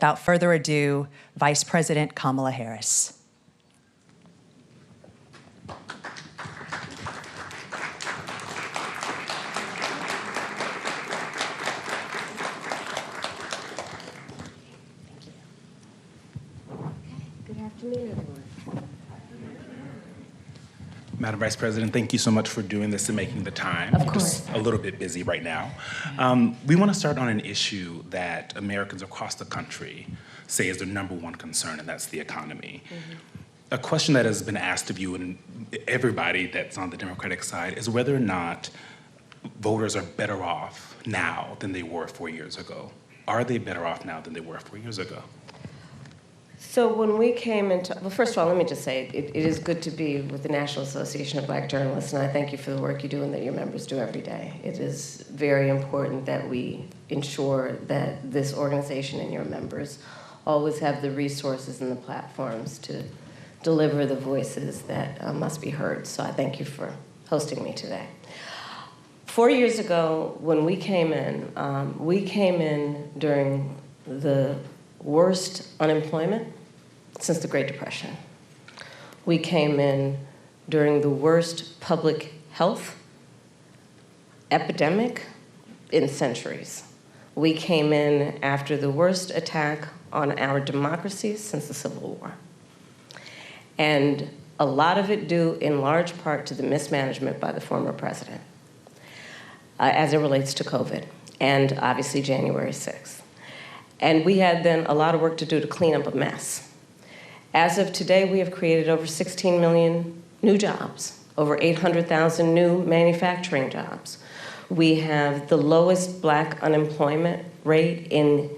Without further ado, Vice President Kamala Harris. Good afternoon, everyone. Madam Vice President, thank you so much for doing this and making the time. Of course. Just a little bit busy right now. We want to start on an issue that Americans across the country say is their number one concern, and that's the economy. A question that has been asked of you and everybody that's on the Democratic side is whether or not voters are better off now than they were 4 years ago. Are they better off now than they were 4 years ago? So when we came into, well, first of all, let me just say, it is good to be with the National Association of Black Journalists, and I thank you for the work you do and that your members do every day. It is very important that we ensure that this organization and your members always have the resources and the platforms to deliver the voices that must be heard. So I thank you for hosting me today. 4 years ago, when we came in during the worst unemployment since the Great Depression. We came in during the worst public health epidemic in centuries. We came in after the worst attack on our democracy since the Civil War. And a lot of it due in large part to the mismanagement by the former president as it relates to COVID and obviously January 6th. And we had then a lot of work to do to clean up a mess. As of today, we have created over 16 million new jobs, over 800,000 new manufacturing jobs. We have the lowest Black unemployment rate in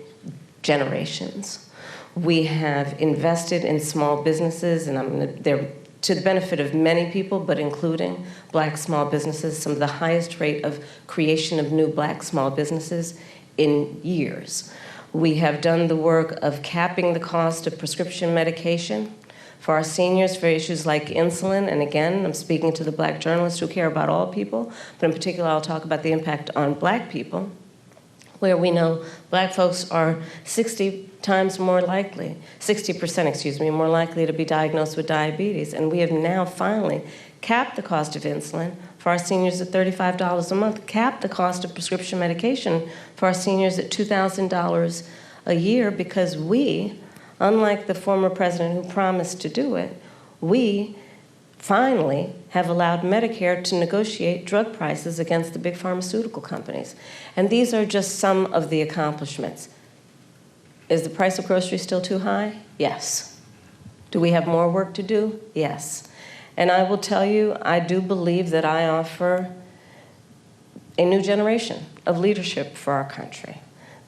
generations. We have invested in small businesses, and they're to the benefit of many people, but including Black small businesses, some of the highest rate of creation of new Black small businesses in years. We have done the work of capping the cost of prescription medication for our seniors for issues like insulin. And again, I'm speaking to the Black journalists who care about all people, but in particular, I'll talk about the impact on Black people, where we know Black folks are 60% more likely to be diagnosed with diabetes. And we have now finally capped the cost of insulin for our seniors at $35 a month, capped the cost of prescription medication for our seniors at $2,000 a year, because we, unlike the former president who promised to do it, we finally have allowed Medicare to negotiate drug prices against the big pharmaceutical companies. And these are just some of the accomplishments. Is the price of groceries still too high? Yes. Do we have more work to do? Yes. And I will tell you, I do believe that I offer a new generation of leadership for our country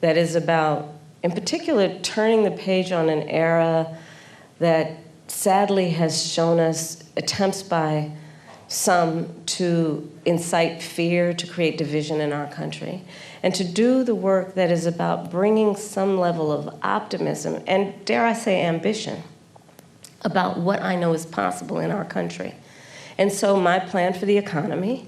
that is about, in particular, turning the page on an era that sadly has shown us attempts by some to incite fear, to create division in our country, and to do the work that is about bringing some level of optimism and, dare I say, ambition about what I know is possible in our country. And so my plan for the economy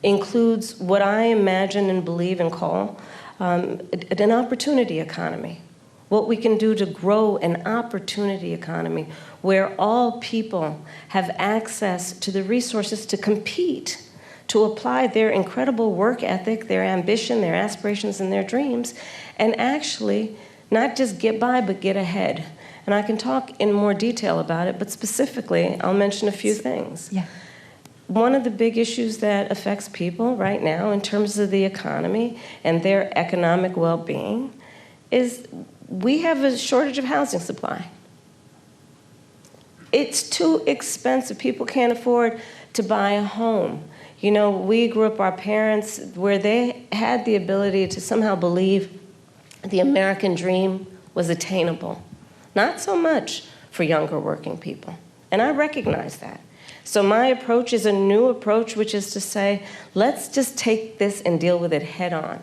includes what I imagine and believe and call an opportunity economy. What we can do to grow an opportunity economy where all people have access to the resources to compete, to apply their incredible work ethic, their ambition, their aspirations, and their dreams, and actually not just get by, but get ahead. And I can talk in more detail about it, but specifically, I'll mention a few things. Yeah. One of the big issues that affects people right now in terms of the economy and their economic well-being is we have a shortage of housing supply. It's too expensive. People can't afford to buy a home. You know, we grew up, our parents, where they had the ability to somehow believe the American dream was attainable. Not so much for younger working people. And I recognize that. So my approach is a new approach, which is to say, let's just take this and deal with it head on.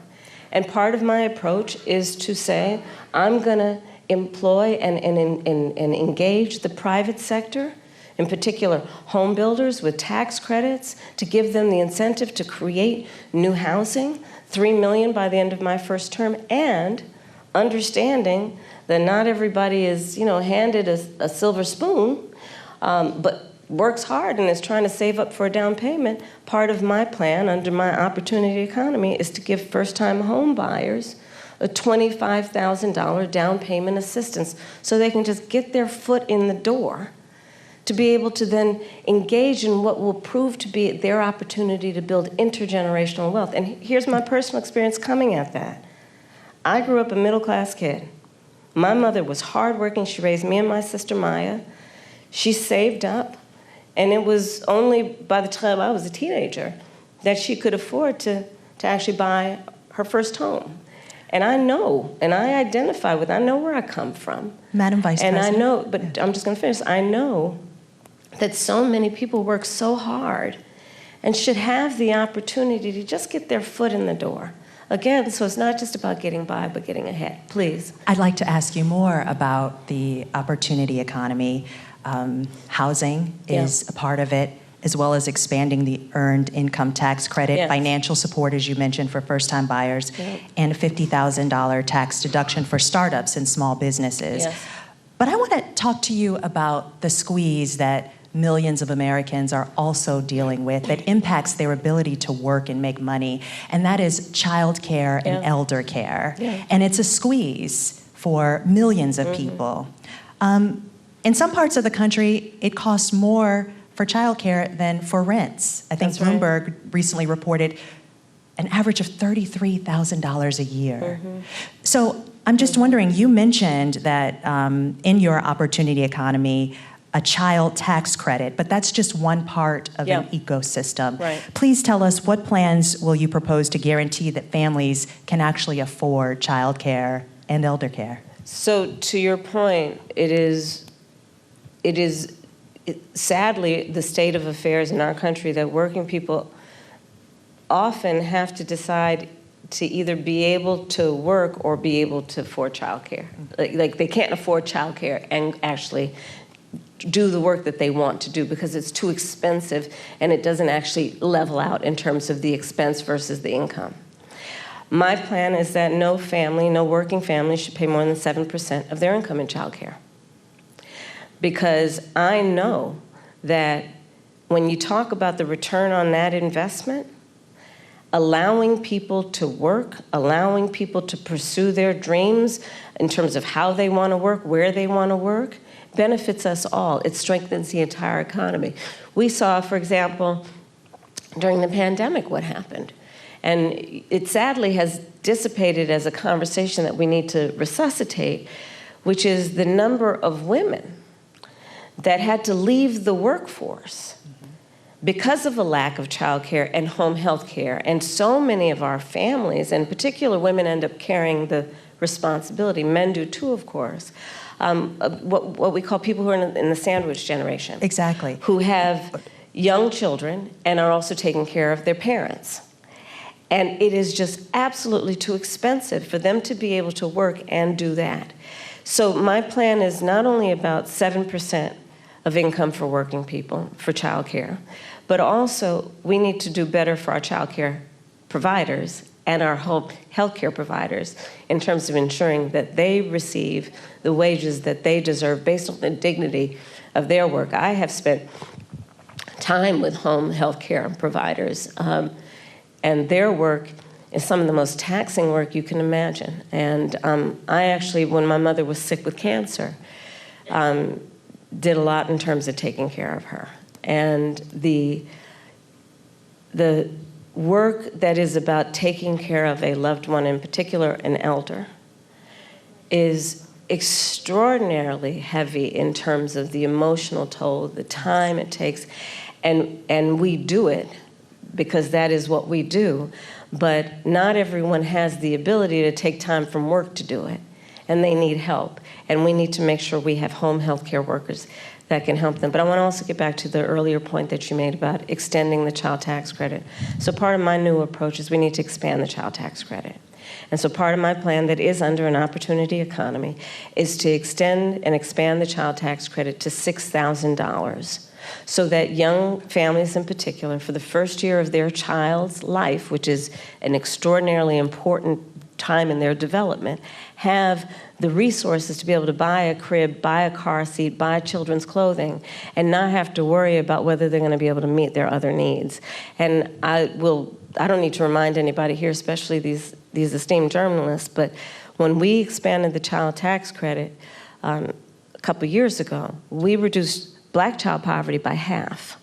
And part of my approach is to say, I'm going to employ and engage the private sector, in particular home builders with tax credits, to give them the incentive to create new housing, 3 million by the end of my first term, and understanding that not everybody is, handed a silver spoon, but works hard and is trying to save up for a down payment. Part of my plan under my opportunity economy is to give first-time home buyers a $25,000 down payment assistance so they can just get their foot in the door to be able to then engage in what will prove to be their opportunity to build intergenerational wealth. And here's my personal experience coming at that. I grew up a middle-class kid. My mother was hardworking. She raised me and my sister Maya. She saved up, and it was only by the time I was a teenager that she could afford to actually buy her first home. And I know, and I identify with, I know where I come from. Madam Vice President. And I know, but I'm just going to finish. I know that so many people work so hard and should have the opportunity to just get their foot in the door. Again, so it's not just about getting by, but getting ahead. Please. I'd like to ask you more about the opportunity economy. Housing is a part of it, as well as expanding the earned income tax credit, financial support, as you mentioned, for first-time buyers, and a $50,000 tax deduction for startups and small businesses. But I want to talk to you about the squeeze that millions of Americans are also dealing with that impacts their ability to work and make money, and that is child care and elder care. And it's a squeeze for millions of people. In some parts of the country, it costs more for child care than for rents. I think Bloomberg recently reported an average of $33,000 a year. So I'm just wondering, you mentioned that in your opportunity economy, a child tax credit, but that's just one part of an ecosystem. Please tell us, what plans will you propose to guarantee that families can actually afford child care and elder care? So to your point, it is sadly the state of affairs in our country that working people often have to decide to either be able to work or be able to afford child care. Like they can't afford child care and actually do the work that they want to do because it's too expensive and it doesn't actually level out in terms of the expense versus the income. My plan is that no family, no working family should pay more than 7% of their income in child care. Because I know that when you talk about the return on that investment, allowing people to work, allowing people to pursue their dreams in terms of how they want to work, where they want to work, benefits us all. It strengthens the entire economy. We saw, for example, during the pandemic what happened. And it sadly has dissipated as a conversation that we need to resuscitate, which is the number of women that had to leave the workforce because of a lack of child care and home health care. And so many of our families, and in particular women, end up carrying the responsibility. Men do too, of course. What we call people who are in the sandwich generation. Exactly. Who have young children and are also taking care of their parents. And it is just absolutely too expensive for them to be able to work and do that. So my plan is not only about 7% of income for working people for child care, but also we need to do better for our child care providers and our home health care providers in terms of ensuring that they receive the wages that they deserve based on the dignity of their work. I have spent time with home health care providers, and their work is some of the most taxing work you can imagine. And I actually, when my mother was sick with cancer, did a lot in terms of taking care of her. And the work that is about taking care of a loved one, in particular an elder, is extraordinarily heavy in terms of the emotional toll, the time it takes, and we do it because that is what we do, but not everyone has the ability to take time from work to do it, and they need help, and we need to make sure we have home health care workers that can help them. But I want to also get back to the earlier point that you made about extending the child tax credit. So part of my new approach is we need to expand the child tax credit. And so part of my plan that is under an opportunity economy is to extend and expand the child tax credit to $6,000 so that young families in particular, for the first year of their child's life, which is an extraordinarily important time in their development, have the resources to be able to buy a crib, buy a car seat, buy children's clothing, and not have to worry about whether they're going to be able to meet their other needs. And I don't need to remind anybody here, especially these esteemed journalists, but when we expanded the child tax credit a couple years ago, we reduced black child poverty by half.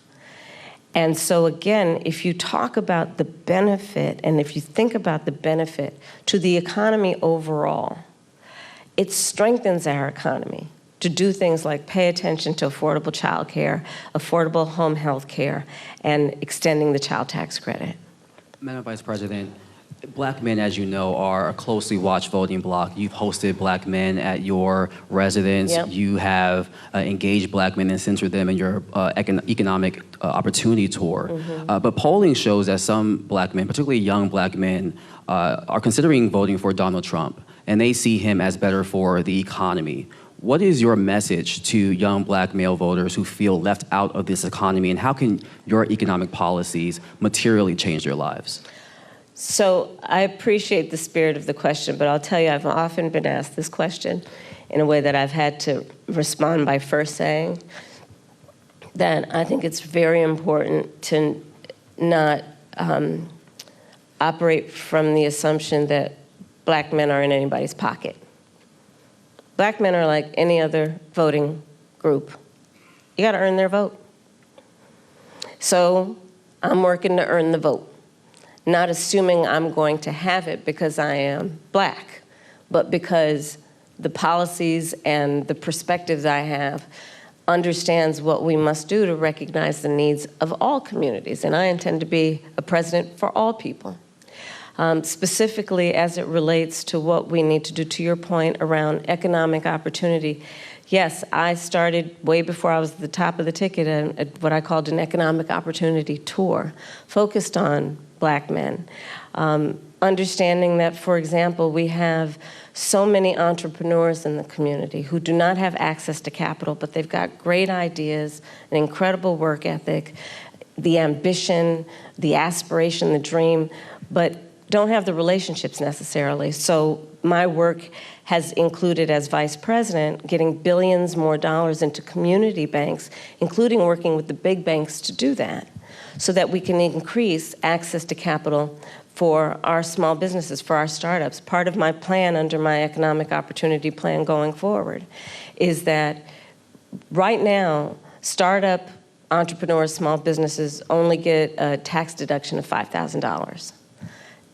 And so again, if you talk about the benefit, and if you think about the benefit to the economy overall, it strengthens our economy to do things like pay attention to affordable child care, affordable home health care, and extending the child tax credit. Madam Vice President, Black men, as you know, are a closely watched voting bloc. You've hosted Black men at your residence. Yep. You have engaged Black men and centered them in your economic opportunity tour. Mm-hmm. But polling shows that some Black men, particularly young Black men, are considering voting for Donald Trump, and they see him as better for the economy. What is your message to young Black male voters who feel left out of this economy, and how can your economic policies materially change their lives? So I appreciate the spirit of the question, but I'll tell you, I've often been asked this question in a way that I've had to respond by first saying that I think it's very important to not operate from the assumption that Black men are in anybody's pocket. Black men are like any other voting group. You got to earn their vote. So I'm working to earn the vote. Not assuming I'm going to have it because I am Black, but because the policies and the perspectives I have understands what we must do to recognize the needs of all communities. And I intend to be a president for all people. Specifically as it relates to what we need to do, to your point around economic opportunity. Yes, I started way before I was at the top of the ticket at what I called an economic opportunity tour, focused on Black men. Understanding that, for example, we have so many entrepreneurs in the community who do not have access to capital, but they've got great ideas, an incredible work ethic, the ambition, the aspiration, the dream, but don't have the relationships necessarily. So my work has included, as vice president, getting billions more dollars into community banks, including working with the big banks to do that, so that we can increase access to capital for our small businesses, for our startups. Part of my plan under my economic opportunity plan going forward is that right now, startup entrepreneurs, small businesses only get a tax deduction of $5,000.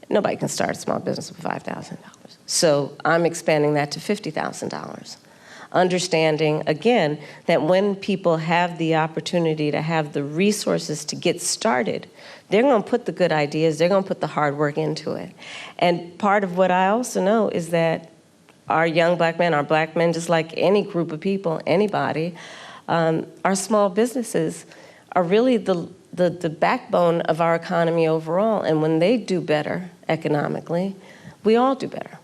Nobody can start a small business with $5,000. So I'm expanding that to $50,000. Understanding, again, that when people have the opportunity to have the resources to get started, they're going to put the good ideas, they're going to put the hard work into it. And part of what I also know is that our young Black men, our Black men, just like any group of people, anybody, our small businesses are really the backbone of our economy overall. And when they do better economically, we all do better.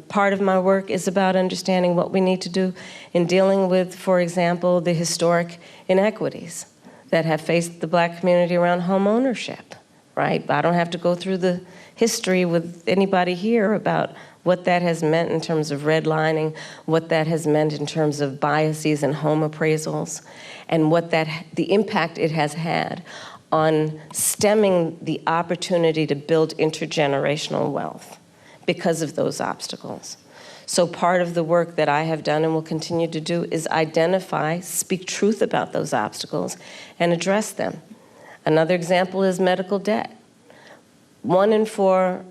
Part of my work is about understanding what we need to do in dealing with, for example, the historic inequities that have faced the Black community around home ownership, right? I don't have to go through the history with anybody here about what that has meant in terms of redlining, what that has meant in terms of biases in home appraisals, and what the impact it has had on stemming the opportunity to build intergenerational wealth because of those obstacles. So part of the work that I have done and will continue to do is identify, speak truth about those obstacles, and address them. Another example is medical debt. 1 in 4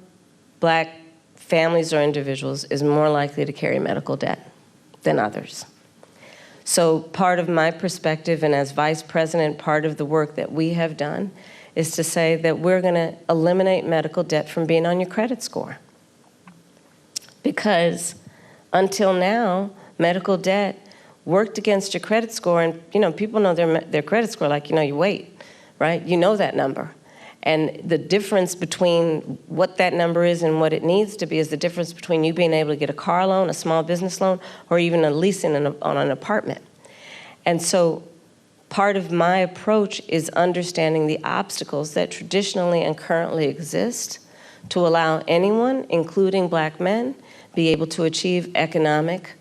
Black families or individuals is more likely to carry medical debt than others. So part of my perspective, and as vice president, part of the work that we have done is to say that we're going to eliminate medical debt from being on your credit score. Because until now, medical debt worked against your credit score, and people know their credit score like your weight, right? You know that number. And the difference between what that number is and what it needs to be is the difference between you being able to get a car loan, a small business loan, or even a lease on an apartment. And so part of my approach is understanding the obstacles that traditionally and currently exist to allow anyone, including black men, be able to achieve economic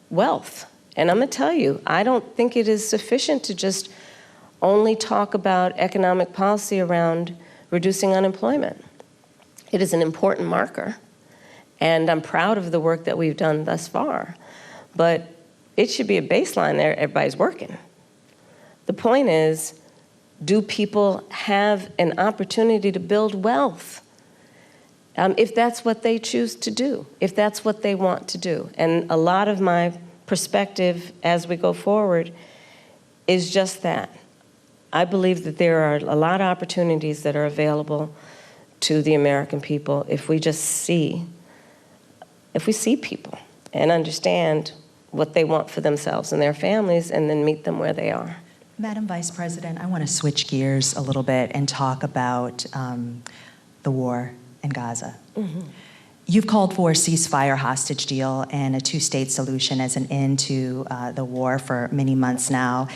wealth. And I'm going to tell you, I don't think it is sufficient to just only talk about economic policy around reducing unemployment. It is an important marker, and I'm proud of the work that we've done thus far. But it should be a baseline there, everybody's working. The point is, do people have an opportunity to build wealth? If that's what they choose to do, if that's what they want to do. And a lot of my perspective as we go forward is just that. I believe that there are a lot of opportunities that are available to the American people if we just see people and understand what they want for themselves and their families, and then meet them where they are. Madam Vice President, I want to switch gears a little bit and talk about the war in Gaza. Mm-hmm. You've called for a ceasefire hostage deal and a two-state solution as an end to the war for many months now.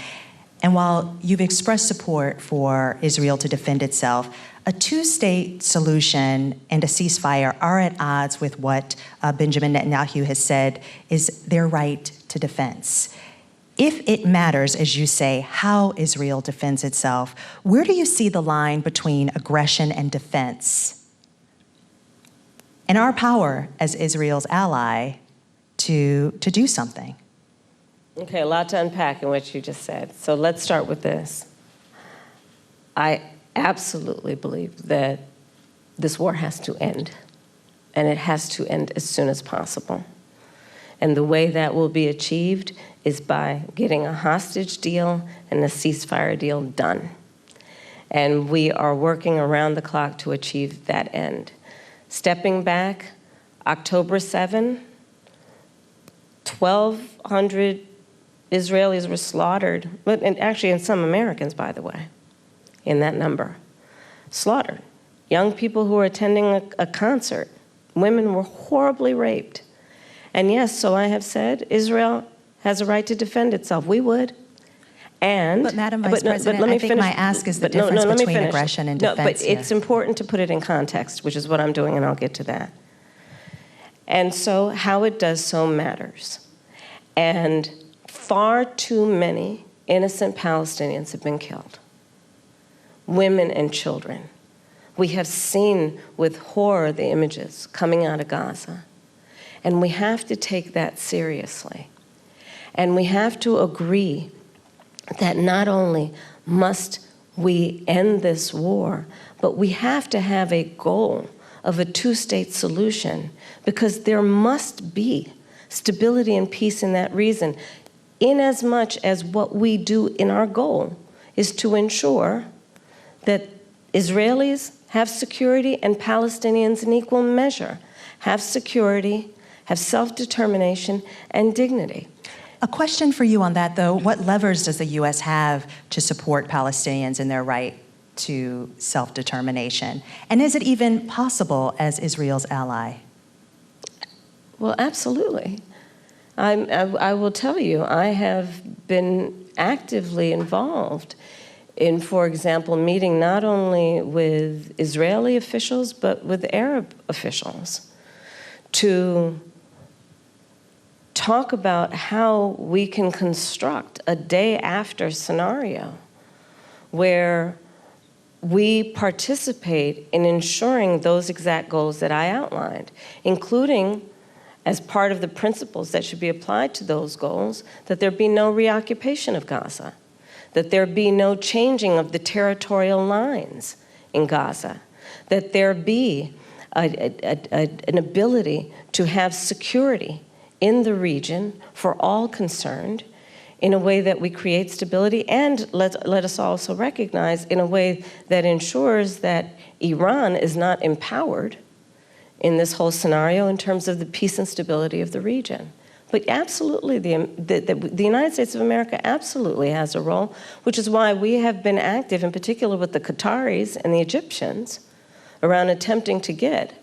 And while you've expressed support for Israel to defend itself, a two-state solution and a ceasefire are at odds with what Benjamin Netanyahu has said is their right to defense. If it matters, as you say, how Israel defends itself, where do you see the line between aggression and defense? And our power as Israel's ally to do something? Okay, a lot to unpack in what you just said. So let's start with this. I absolutely believe that this war has to end, and it has to end as soon as possible. And the way that will be achieved is by getting a hostage deal and a ceasefire deal done. And we are working around the clock to achieve that end. Stepping back, October 7, 1,200 Israelis were slaughtered, and actually and some Americans, by the way, in that number, slaughtered. Young people who were attending a concert, women were horribly raped. And yes, so I have said, Israel has a right to defend itself. We would. And, but Madam Vice President, I think my ask is the difference between aggression and defense. No, but it's important to put it in context, which is what I'm doing, and I'll get to that. And so how it does so matters. And far too many innocent Palestinians have been killed. Women and children. We have seen with horror the images coming out of Gaza. And we have to take that seriously. And we have to agree that not only must we end this war, but we have to have a goal of a two-state solution, because there must be stability and peace in that region, inasmuch as what we do in our goal is to ensure that Israelis have security and Palestinians in equal measure have security, have self-determination, and dignity. A question for you on that, though. What levers does the U.S. have to support Palestinians in their right to self-determination? And is it even possible as Israel's ally? Well, absolutely. I will tell you, I have been actively involved in, for example, meeting not only with Israeli officials, but with Arab officials to talk about how we can construct a day-after scenario where we participate in ensuring those exact goals that I outlined, including, as part of the principles that should be applied to those goals, that there be no reoccupation of Gaza, that there be no changing of the territorial lines in Gaza, that there be an ability to have security in the region for all concerned in a way that we create stability, and let us also recognize in a way that ensures that Iran is not empowered in this whole scenario in terms of the peace and stability of the region. But absolutely, the United States of America absolutely has a role, which is why we have been active, in particular with the Qataris and the Egyptians, around attempting to get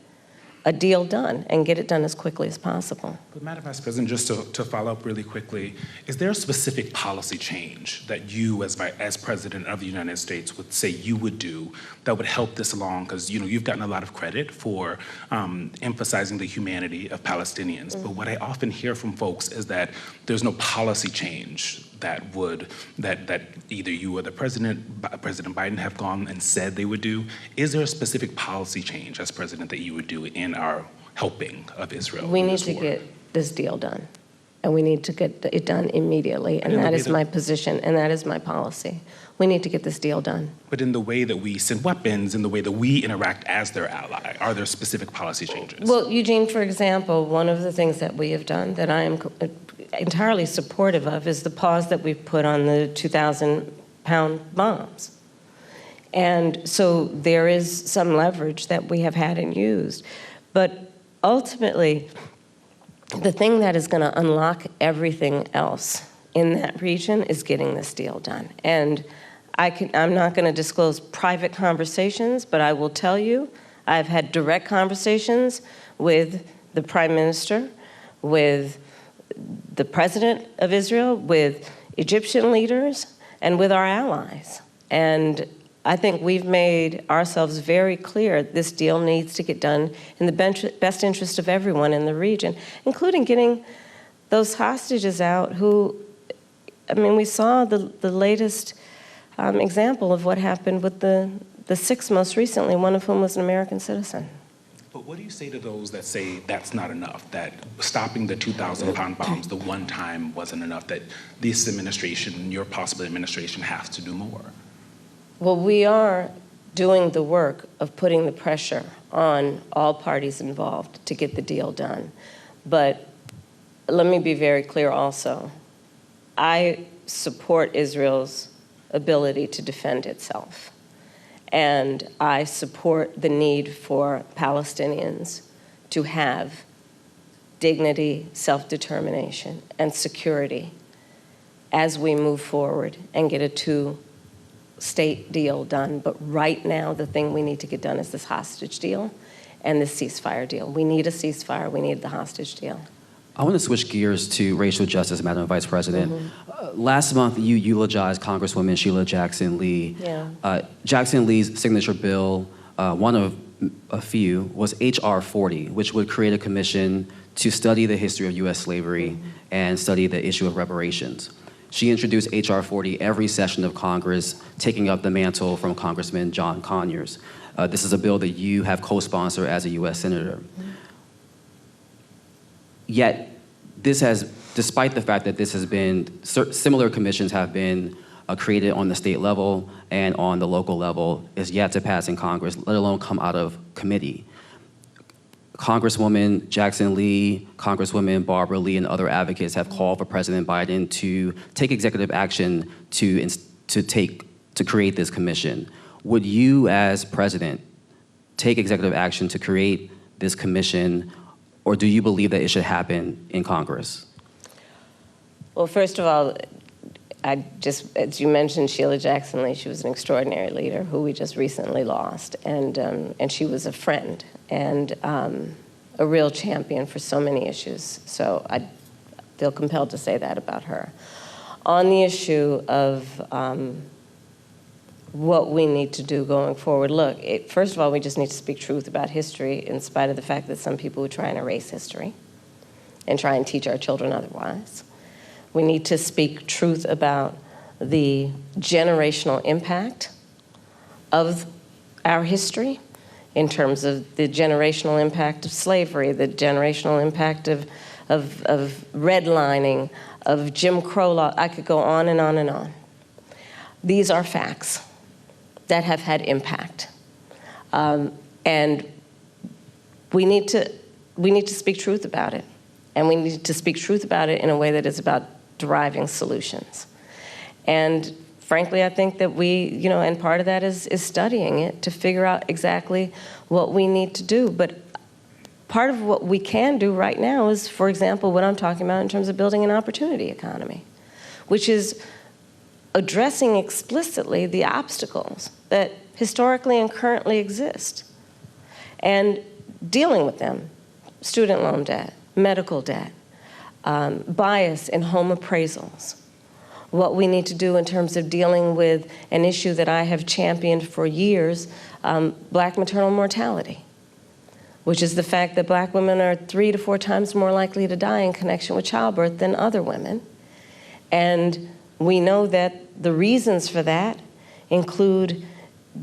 a deal done and get it done as quickly as possible. But Madam Vice President, just to follow up really quickly, is there a specific policy change that you, as President of the United States, would say you would do that would help this along? Because you've gotten a lot of credit for emphasizing the humanity of Palestinians. Mm-hmm. But what I often hear from folks is that there's no policy change that either you or President Biden have gone and said they would do. Is there a specific policy change as president that you would do in our helping of Israel? We need to get this deal done, and we need to get it done immediately, and that is my position, and that is my policy. We need to get this deal done. But in the way that we send weapons, in the way that we interact as their ally, are there specific policy changes? Well, Eugene, for example, one of the things that we have done that I am entirely supportive of is the pause that we've put on the 2,000-pound bombs. And so there is some leverage that we have had and used. But ultimately, the thing that is going to unlock everything else in that region is getting this deal done. And I'm not going to disclose private conversations, but I will tell you I've had direct conversations with the Prime Minister, with the President of Israel, with Egyptian leaders, and with our allies. And I think we've made ourselves very clear this deal needs to get done in the best interest of everyone in the region, including getting those hostages out who, I mean, we saw the latest example of what happened with the 6 most recently, one of whom was an American citizen. But what do you say to those that say that's not enough, that stopping the 2,000-pound bombs the one time wasn't enough, that this administration, your possible administration, has to do more? Well, we are doing the work of putting the pressure on all parties involved to get the deal done. But let me be very clear also. I support Israel's ability to defend itself. And I support the need for Palestinians to have dignity, self-determination, and security as we move forward and get a two-state deal done. But right now, the thing we need to get done is this hostage deal and this ceasefire deal. We need a ceasefire. We need the hostage deal. I want to switch gears to racial justice, Madam Vice President. Mm-hmm. Last month, you eulogized Congresswoman Sheila Jackson Lee. Yeah. Jackson Lee's signature bill, one of a few, was H.R. 40, which would create a commission to study the history of U.S. slavery and study the issue of reparations. She introduced H.R. 40 every session of Congress, taking up the mantle from Congressman John Conyers. This is a bill that you have co-sponsored as a U.S. Senator. Yet, this has, despite the fact that this has been, similar commissions have been created on the state level and on the local level, is yet to pass in Congress, let alone come out of committee. Congresswoman Jackson Lee, Congresswoman Barbara Lee, and other advocates have called for President Biden to take executive action to create this commission. Would you, as president, take executive action to create this commission, or do you believe that it should happen in Congress? Well, first of all, as you mentioned, Sheila Jackson Lee, she was an extraordinary leader who we just recently lost, and she was a friend and a real champion for so many issues. So I feel compelled to say that about her. On the issue of what we need to do going forward, look, first of all, we just need to speak truth about history in spite of the fact that some people would try and erase history and try and teach our children otherwise. We need to speak truth about the generational impact of our history in terms of the generational impact of slavery, the generational impact of redlining, of Jim Crow law. I could go on and on and on. These are facts that have had impact. And we need to speak truth about it. And we need to speak truth about it in a way that is about deriving solutions. And frankly, I think that we, and part of that is studying it to figure out exactly what we need to do. But part of what we can do right now is, for example, what I'm talking about in terms of building an opportunity economy, which is addressing explicitly the obstacles that historically and currently exist. And dealing with them. Student loan debt, medical debt, bias in home appraisals. What we need to do in terms of dealing with an issue that I have championed for years, Black maternal mortality, which is the fact that Black women are 3 to 4 times more likely to die in connection with childbirth than other women. And we know that the reasons for that include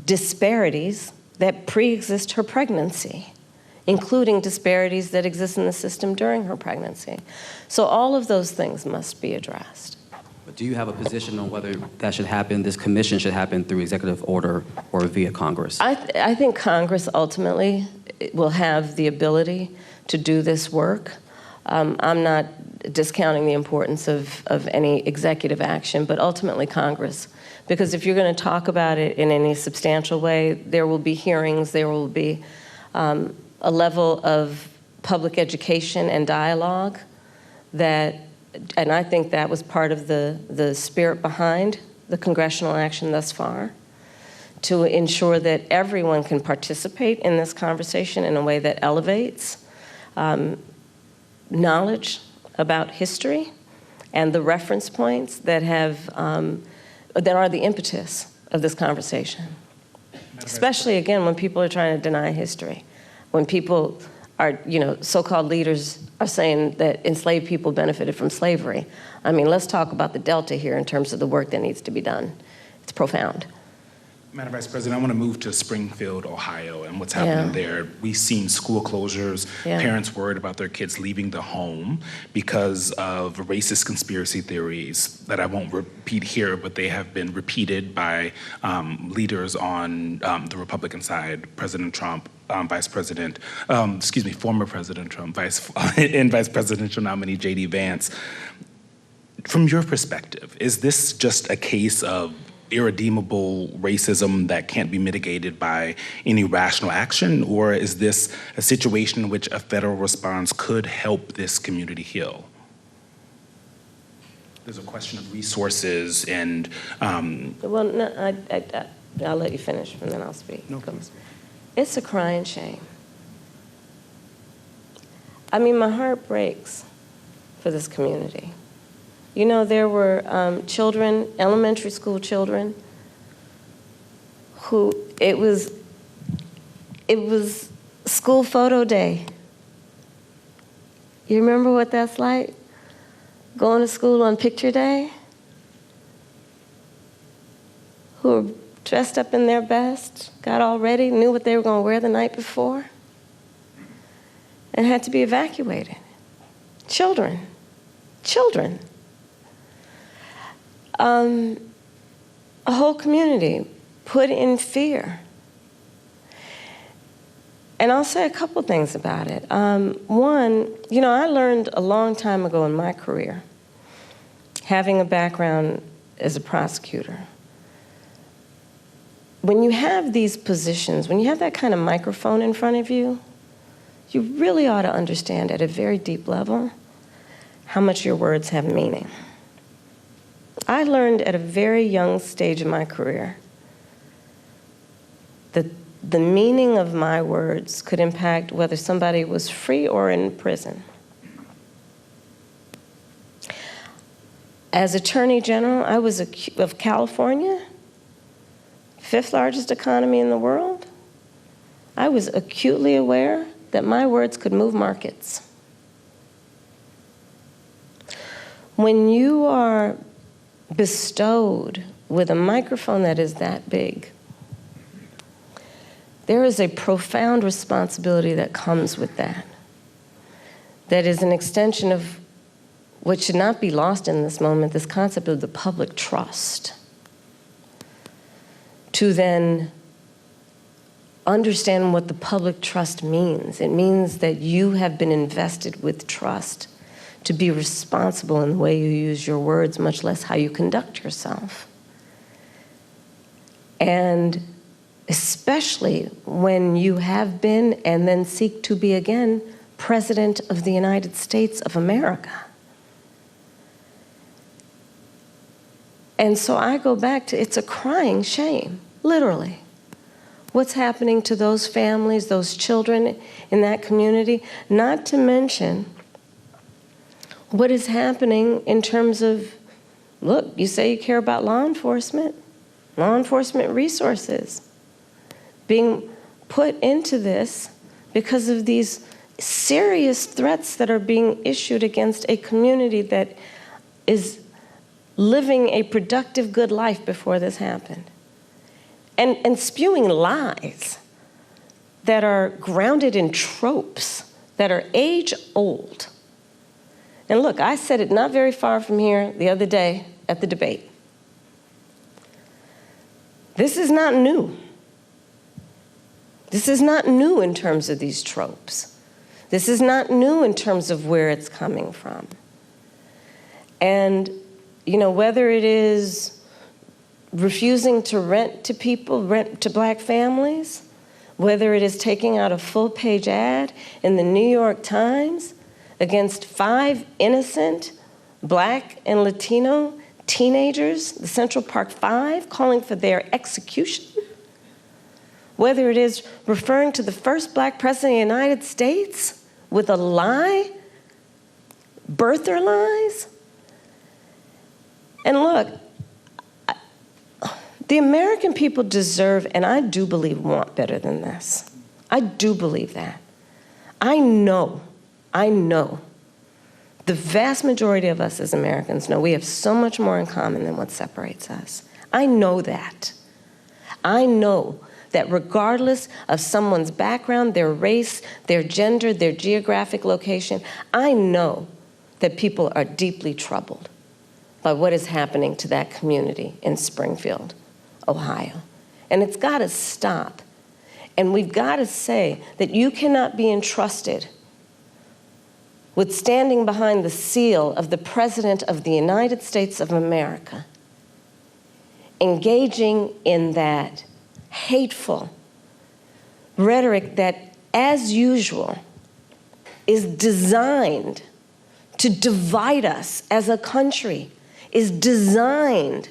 disparities that pre-exist her pregnancy, including disparities that exist in the system during her pregnancy. So all of those things must be addressed. But do you have a position on whether that should happen, this commission should happen through executive order or via Congress? I think Congress ultimately will have the ability to do this work. I'm not discounting the importance of any executive action, but ultimately Congress. Because if you're going to talk about it in any substantial way, there will be hearings, there will be a level of public education and dialogue that, and I think that was part of the spirit behind the congressional action thus far, to ensure that everyone can participate in this conversation in a way that elevates knowledge about history and the reference points that have that are the impetus of this conversation. Especially, again, when people are trying to deny history, when people are, so-called leaders are saying that enslaved people benefited from slavery. I mean, let's talk about the delta here in terms of the work that needs to be done. It's profound. Madam Vice President, I want to move to Springfield, Ohio, and what's happening there. We've seen school closures, parents worried about their kids leaving the home because of racist conspiracy theories that I won't repeat here, but they have been repeated by leaders on the Republican side, President Trump, former President Trump, and Vice Presidential nominee J.D. Vance. From your perspective, is this just a case of irredeemable racism that can't be mitigated by any rational action, or is this a situation in which a federal response could help this community heal? There's a question of resources and... Well, no, I'll let you finish and then I'll speak. No, please. It's a crying shame. I mean, my heart breaks for this community. There were children, elementary school children, who it was school photo day. You remember what that's like? Going to school on picture day? Who were dressed up in their best, got all ready, knew what they were going to wear the night before, and had to be evacuated. Children. A whole community put in fear. And I'll say a couple things about it. One, I learned a long time ago in my career, having a background as a prosecutor, when you have these positions, when you have that kind of microphone in front of you, you really ought to understand at a very deep level how much your words have meaning. I learned at a very young stage in my career that the meaning of my words could impact whether somebody was free or in prison. As Attorney General, I was of California, 5th largest economy in the world. I was acutely aware that my words could move markets. When you are bestowed with a microphone that is that big, there is a profound responsibility that comes with that. That is an extension of what should not be lost in this moment, this concept of the public trust. To then understand what the public trust means. It means that you have been invested with trust to be responsible in the way you use your words, much less how you conduct yourself. And especially when you have been and then seek to be again President of the United States of America. And so I go back to, it's a crying shame, literally, what's happening to those families, those children in that community, not to mention what is happening in terms of, look, you say you care about law enforcement resources being put into this because of these serious threats that are being issued against a community that is living a productive, good life before this happened. And spewing lies that are grounded in tropes that are age-old. And look, I said it not very far from here the other day at the debate. This is not new. This is not new in terms of these tropes. This is not new in terms of where it's coming from. And, you know, whether it is refusing to rent to people, rent to black families, whether it is taking out a full-page ad in the New York Times against 5 innocent black and Latino teenagers, the Central Park 5, calling for their execution, whether it is referring to the first black president of the United States with a lie, birther lies. And look, the American people deserve, and I do believe want better than this. I do believe that. I know, the vast majority of us as Americans know we have so much more in common than what separates us. I know that. I know that regardless of someone's background, their race, their gender, their geographic location, I know that people are deeply troubled by what is happening to that community in Springfield, Ohio. And it's got to stop. And we've got to say that you cannot be entrusted with standing behind the seal of the President of the United States of America, engaging in that hateful rhetoric that, as usual, is designed to divide us as a country, is designed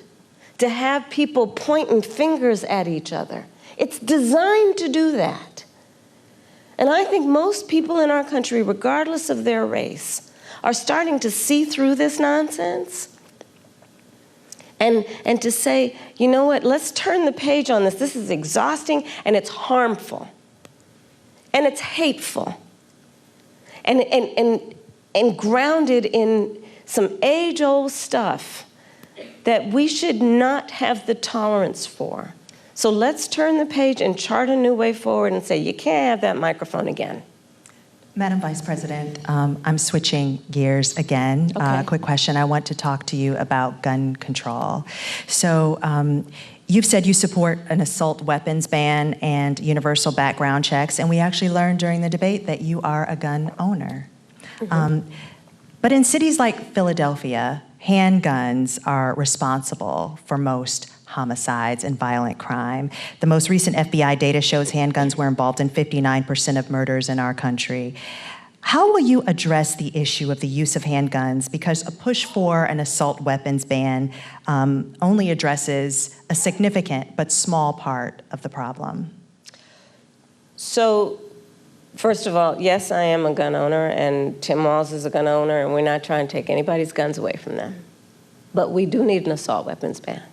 to have people pointing fingers at each other. It's designed to do that. And I think most people in our country, regardless of their race, are starting to see through this nonsense and to say, you know what, let's turn the page on this. This is exhausting and it's harmful and it's hateful and grounded in some age-old stuff that we should not have the tolerance for. So let's turn the page and chart a new way forward and say, you can't have that microphone again. Madam Vice President, I'm switching gears again. Okay. Quick question. I want to talk to you about gun control. So you've said you support an assault weapons ban and universal background checks, and we actually learned during the debate that you are a gun owner. Mm-hmm. But in cities like Philadelphia, handguns are responsible for most homicides and violent crime. The most recent FBI data shows handguns were involved in 59% of murders in our country. How will you address the issue of the use of handguns? Because a push for an assault weapons ban only addresses a significant but small part of the problem. So, first of all, yes, I am a gun owner, and Tim Walz is a gun owner, and we're not trying to take anybody's guns away from them. But we do need an assault weapons ban.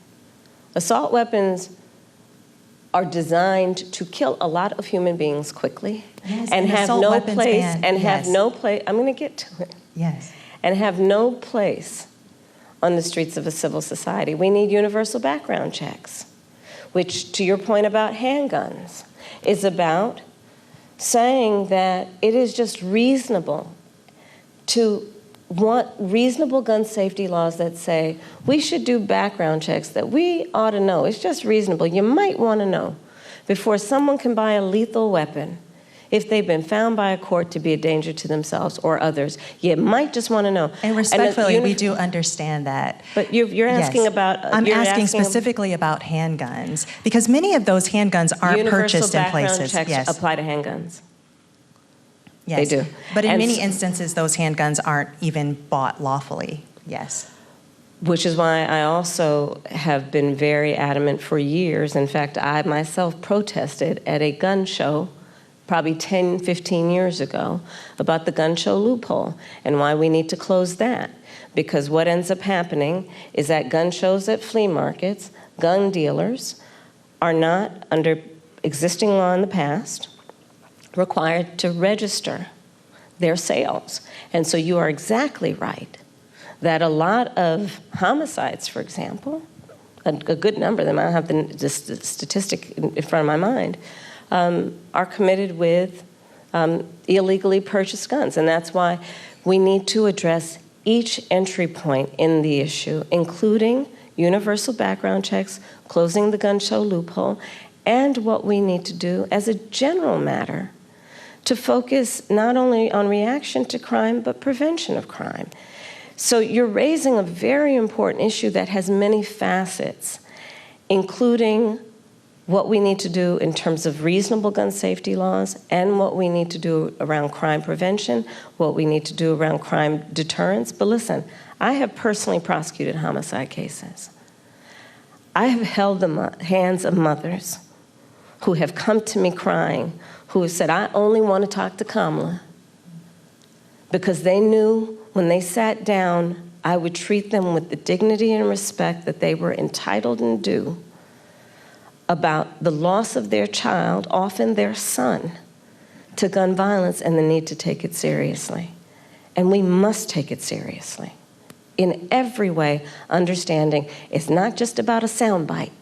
Assault weapons are designed to kill a lot of human beings quickly, yes, and have no place, ban, and yes. have no place, I'm gonna get to it. Yes. And have no place on the streets of a civil society. We need universal background checks, which, to your point about handguns, is about saying that it is just reasonable to want reasonable gun safety laws that say we should do background checks that we ought to know. It's just reasonable. You might want to know before someone can buy a lethal weapon if they've been found by a court to be a danger to themselves or others. You might just want to know. And respectfully, we do understand that. But you're asking yes. about... I'm asking specifically about handguns, because many of those handguns aren't purchased in places. Universal background checks apply to handguns. Yes. They do. But in many instances, those handguns aren't even bought lawfully. Yes. which is why I also have been very adamant for years. In fact, I myself protested at a gun show probably 10, 15 years ago about the gun show loophole and why we need to close that. Because what ends up happening is that gun shows at flea markets, gun dealers are not, under existing law in the past, required to register their sales. And so you are exactly right that a lot of homicides, for example, a good number of them, I don't have the statistic in front of my mind, are committed with illegally purchased guns. And that's why we need to address each entry point in the issue, including universal background checks, closing the gun show loophole, and what we need to do as a general matter to focus not only on reaction to crime, but prevention of crime. So you're raising a very important issue that has many facets, including what we need to do in terms of reasonable gun safety laws and what we need to do around crime prevention, what we need to do around crime deterrence. But listen, I have personally prosecuted homicide cases. I have held the hands of mothers who have come to me crying, who have said, I only want to talk to Kamala, because they knew when they sat down, I would treat them with the dignity and respect that they were entitled and due about the loss of their child, often their son, to gun violence and the need to take it seriously. And we must take it seriously in every way, understanding it's not just about a soundbite.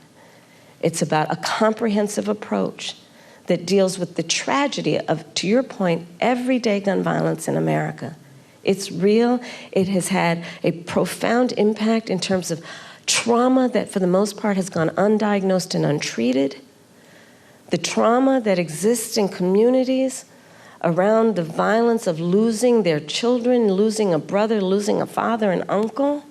It's about a comprehensive approach that deals with the tragedy of, to your point, everyday gun violence in America. It's real. It has had a profound impact in terms of trauma that, for the most part, has gone undiagnosed and untreated. The trauma that exists in communities around the violence of losing their children, losing a brother, losing a father, an uncle.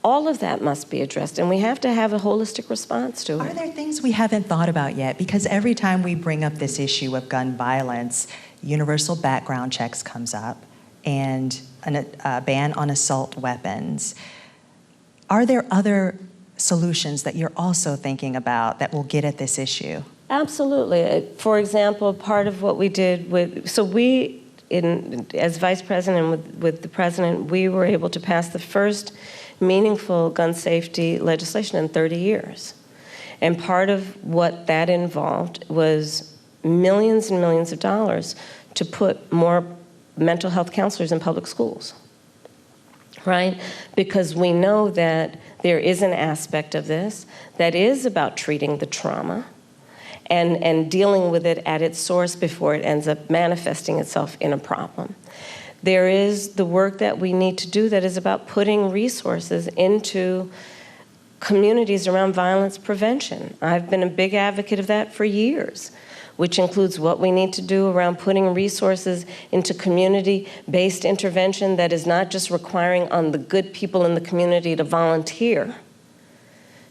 All of that must be addressed, and we have to have a holistic response to it. Are there things we haven't thought about yet? Because every time we bring up this issue of gun violence, universal background checks comes up and a ban on assault weapons. Are there other solutions that you're also thinking about that will get at this issue? Absolutely. For example, part of what we did as vice president and with the president, we were able to pass the first meaningful gun safety legislation in 30 years. And part of what that involved was millions and millions of dollars to put more mental health counselors in public schools, right? Because we know that there is an aspect of this that is about treating the trauma and dealing with it at its source before it ends up manifesting itself in a problem. There is the work that we need to do that is about putting resources into communities around violence prevention. I've been a big advocate of that for years, which includes what we need to do around putting resources into community-based intervention that is not just requiring on the good people in the community to volunteer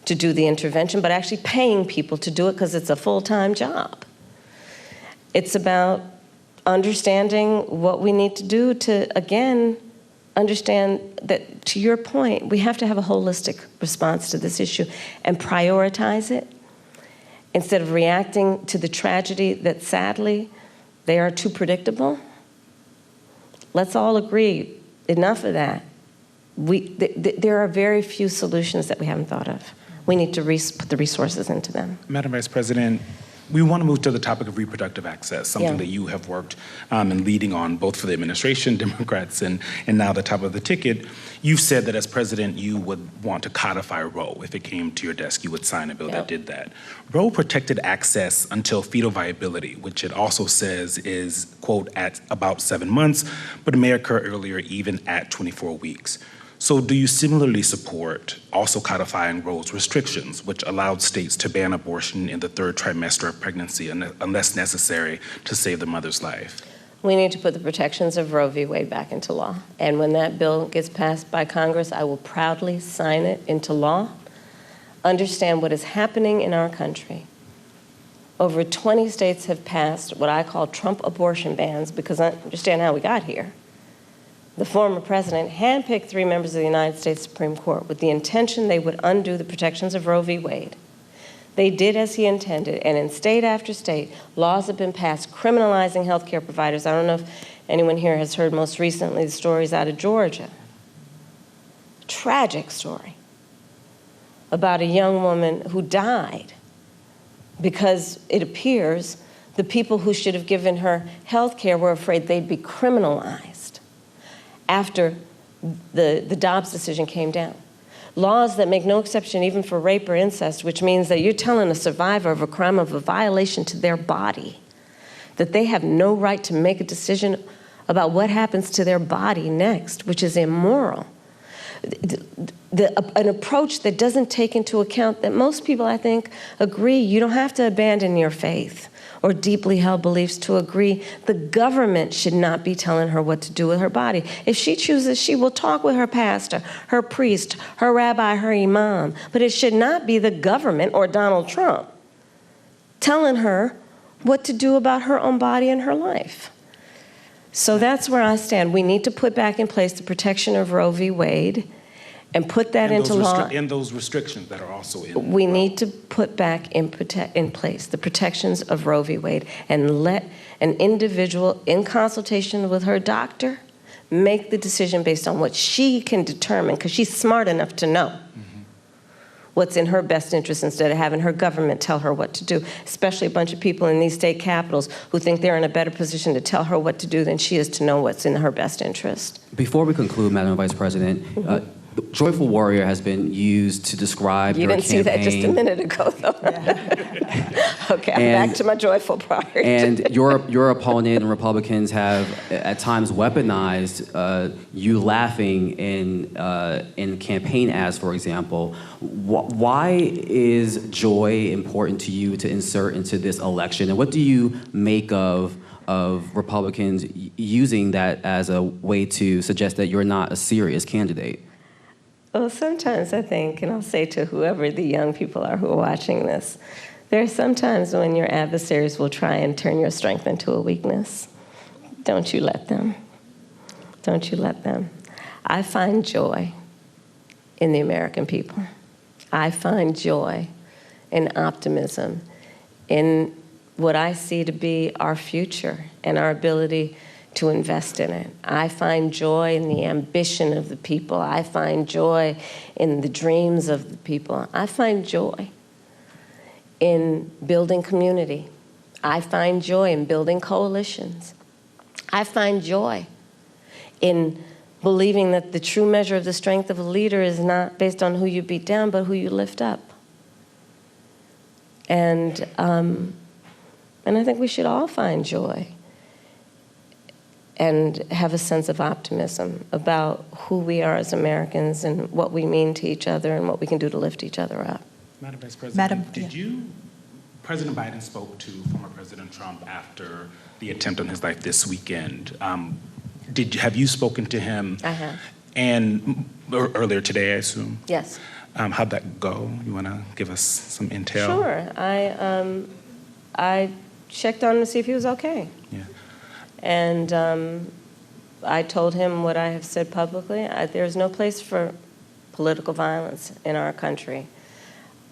to do the intervention, but actually paying people to do it because it's a full-time job. It's about understanding what we need to do to, again, understand that, to your point, we have to have a holistic response to this issue and prioritize it instead of reacting to the tragedy that, sadly, they are too predictable. Let's all agree, enough of that. There are very few solutions that we haven't thought of. We need to put the resources into them. Madam Vice President, we want to move to the topic of reproductive access, something that you have worked in leading on both for the administration, Democrats, and now the top of the ticket. You've said that as president, you would want to codify Roe. If it came to your desk, you would sign a bill that did that. Roe protected access until fetal viability, which it also says is, quote, at about 7 months, but it may occur earlier, even at 24 weeks. So do you similarly support also codifying Roe's restrictions, which allowed states to ban abortion in the 3rd trimester of pregnancy unless necessary to save the mother's life? We need to put the protections of Roe v. Wade back into law. And when that bill gets passed by Congress, I will proudly sign it into law. Understand what is happening in our country. Over 20 states have passed what I call Trump abortion bans, because I understand how we got here. the former president handpicked 3 members of the United States Supreme Court with the intention they would undo the protections of Roe v. Wade. They did as he intended, and in state after state, laws have been passed criminalizing healthcare providers. I don't know if anyone here has heard most recently the stories out of Georgia. Tragic story about a young woman who died because it appears the people who should have given her health care were afraid they'd be criminalized after the Dobbs decision came down. Laws that make no exception even for rape or incest, which means that you're telling a survivor of a crime of a violation to their body that they have no right to make a decision about what happens to their body next, which is immoral. An approach that doesn't take into account that most people, I think, agree you don't have to abandon your faith or deeply held beliefs to agree the government should not be telling her what to do with her body. If she chooses, she will talk with her pastor, her priest, her rabbi, her imam, but it should not be the government or Donald Trump telling her what to do about her own body and her life. So that's where I stand. We need to put back in place the protection of Roe v. Wade and put that into law. And those restrictions that are also in. We need to put back in place the protections of Roe v. Wade and let an individual, in consultation with her doctor, make the decision based on what she can determine, because she's smart enough to know what's in her best interest instead of having her government tell her what to do, especially a bunch of people in these state capitals who think they're in a better position to tell her what to do than she is to know what's in her best interest. Before we conclude, Madam Vice President, Joyful Warrior has been used to describe your campaign. You didn't see that just a minute ago, though. Yeah. Okay, I'm back to my joyful part. And your opponent and Republicans have at times weaponized you laughing in campaign ads, for example. Why is joy important to you to insert into this election? And what do you make of Republicans using that as a way to suggest that you're not a serious candidate? Well, sometimes I think, and I'll say to whoever the young people are who are watching this, there are some times when your adversaries will try and turn your strength into a weakness. Don't you let them. Don't you let them. I find joy in the American people. I find joy and optimism in what I see to be our future and our ability to invest in it. I find joy in the ambition of the people. I find joy in the dreams of the people. I find joy in building community. I find joy in building coalitions. I find joy in believing that the true measure of the strength of a leader is not based on who you beat down, but who you lift up. And I think we should all find joy and have a sense of optimism about who we are as Americans and what we mean to each other and what we can do to lift each other up. Madam Vice President, President Biden spoke to former President Trump after the attempt on his life this weekend. Have you spoken to him? I have. And earlier today, I assume? Yes. How'd that go? You want to give us some intel? Sure. I checked on him to see if he was okay. Yeah. And I told him what I have said publicly. There's no place for political violence in our country.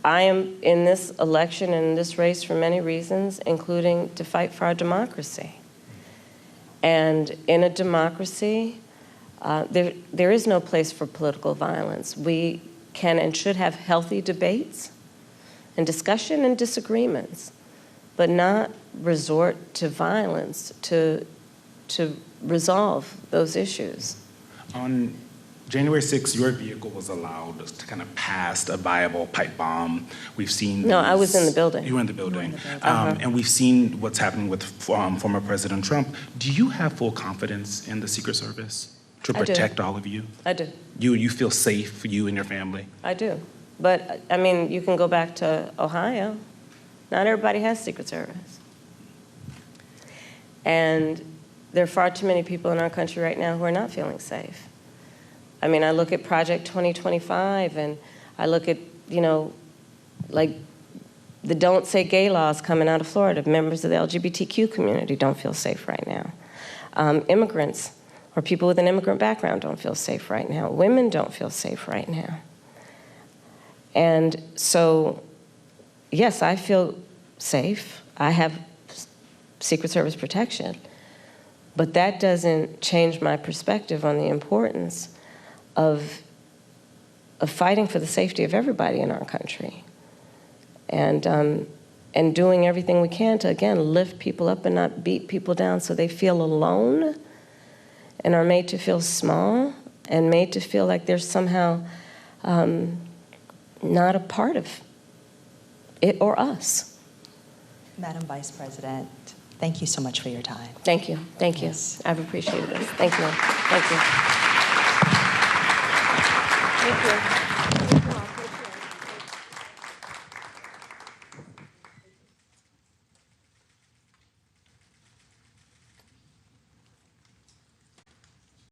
I am in this election and in this race for many reasons, including to fight for our democracy. And in a democracy, there is no place for political violence. We can and should have healthy debates and discussion and disagreements, but not resort to violence to resolve those issues. On January 6th, your vehicle was allowed to kind of pass a viable pipe bomb. We've seen No, I was in the building. You were in the building. And we've seen what's happening with former President Trump. Do you have full confidence in the Secret Service to protect all of you? I do. You feel safe, you and your family? I do. But, I mean, you can go back to Ohio. Not everybody has Secret Service. And there are far too many people in our country right now who are not feeling safe. I mean, I look at Project 2025, and I look at, like the Don't Say Gay laws coming out of Florida. Members of the LGBTQ community don't feel safe right now. Immigrants or people with an immigrant background don't feel safe right now. Women don't feel safe right now. And so, yes, I feel safe. I have Secret Service protection. But that doesn't change my perspective on the importance of fighting for the safety of everybody in our country. And doing everything we can to, again, lift people up and not beat people down so they feel alone and are made to feel small and made to feel like they're somehow not a part of it or us. Madam Vice President, thank you so much for your time. Thank you. Thank you. Yes. I've appreciated this. Thank you. Thank you. Thank you.